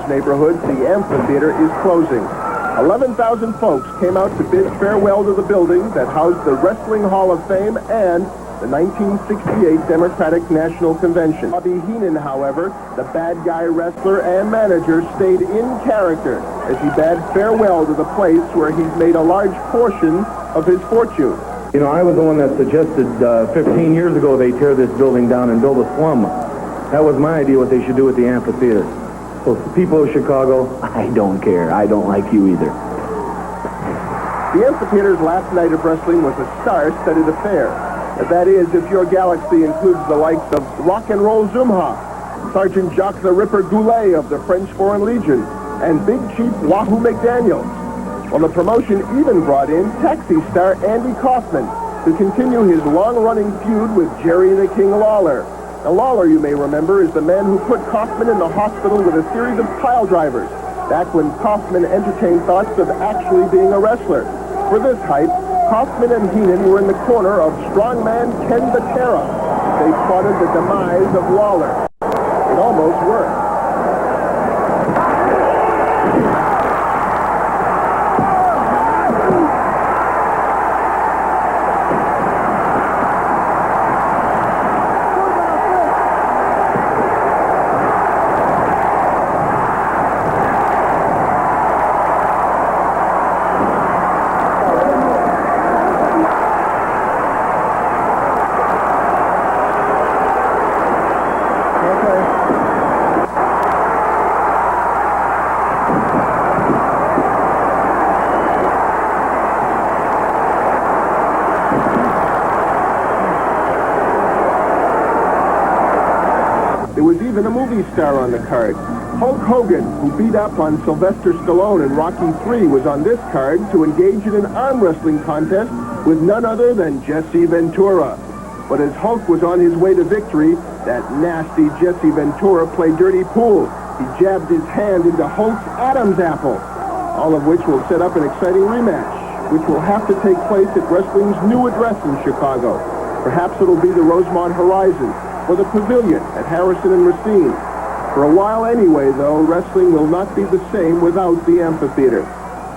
neighborhoods, the amphitheater is closing. 11,000 folks came out to bid farewell to the building that housed the Wrestling Hall of Fame and the 1968 Democratic National Convention. Bobby Heenan, however, the bad guy wrestler and manager, stayed in character as he bade farewell to the place where he's made a large portion of his fortune. You know, I was the one that suggested 15 years ago they tear this building down and build a slum. That was my idea what they should do with the amphitheater. So, people of Chicago, I don't care. I don't like you either. The amphitheater's last night of wrestling was a star-studded affair. That is, if your galaxy includes the likes of Rock and Roll Zumha, Sergeant Jacques the Ripper Goulet of the French Foreign Legion, and Big Chief Wahoo McDaniels. Well, the promotion even brought in taxi star Andy Kaufman to continue his long-running feud with Jerry the King Lawler. Now, Lawler, you may remember, is the man who put Kaufman in the hospital with a series of pile drivers, back when Kaufman entertained thoughts of actually being a wrestler. For this hype, Kaufman and Heenan were in the corner of strongman Ken Patera. They plotted the demise of Lawler. It almost worked. There was even a movie star on the card. Hulk Hogan, who beat up on Sylvester Stallone in Rocky III, was on this card to engage in an arm wrestling contest with none other than Jesse Ventura. But as Hulk was on his way to victory, that nasty Jesse Ventura played dirty pool. He jabbed his hand into Hulk's Adam's apple, all of which will set up an exciting rematch, which will have to take place at wrestling's new address in Chicago. Perhaps it'll be the Rosemont Horizon, or the Pavilion at Harrison and Racine. For a while anyway, though, wrestling will not be the same without the amphitheater.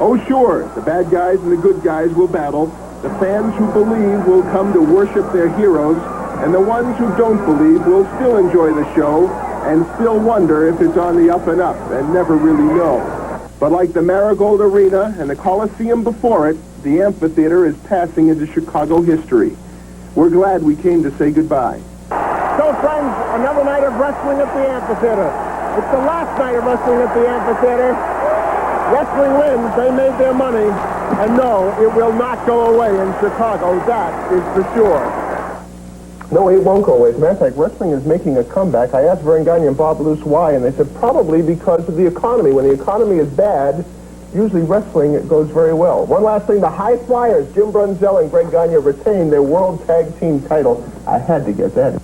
Oh, sure, the bad guys and the good guys will battle. The fans who believe will come to worship their heroes, and the ones who don't believe will still enjoy the show and still wonder if it's on the up and up and never really know. But like the Marigold Arena and the Coliseum before it, the amphitheater is passing into Chicago history. We're glad we came to say goodbye. So, friends, another night of wrestling at the amphitheater. It's the last night of wrestling at the amphitheater. Wrestling wins. They made their money. And no, it will not go away in Chicago. That is for sure. No, it won't go away. As a matter of fact, wrestling is making a comeback. I asked Vern Gagne and Bob Luce why, and they said probably because of the economy. When the economy is bad, usually wrestling goes very well. One last thing, the High Flyers, Jim Brunzell and Greg Gagne, retained their World Tag Team title. I had to get that.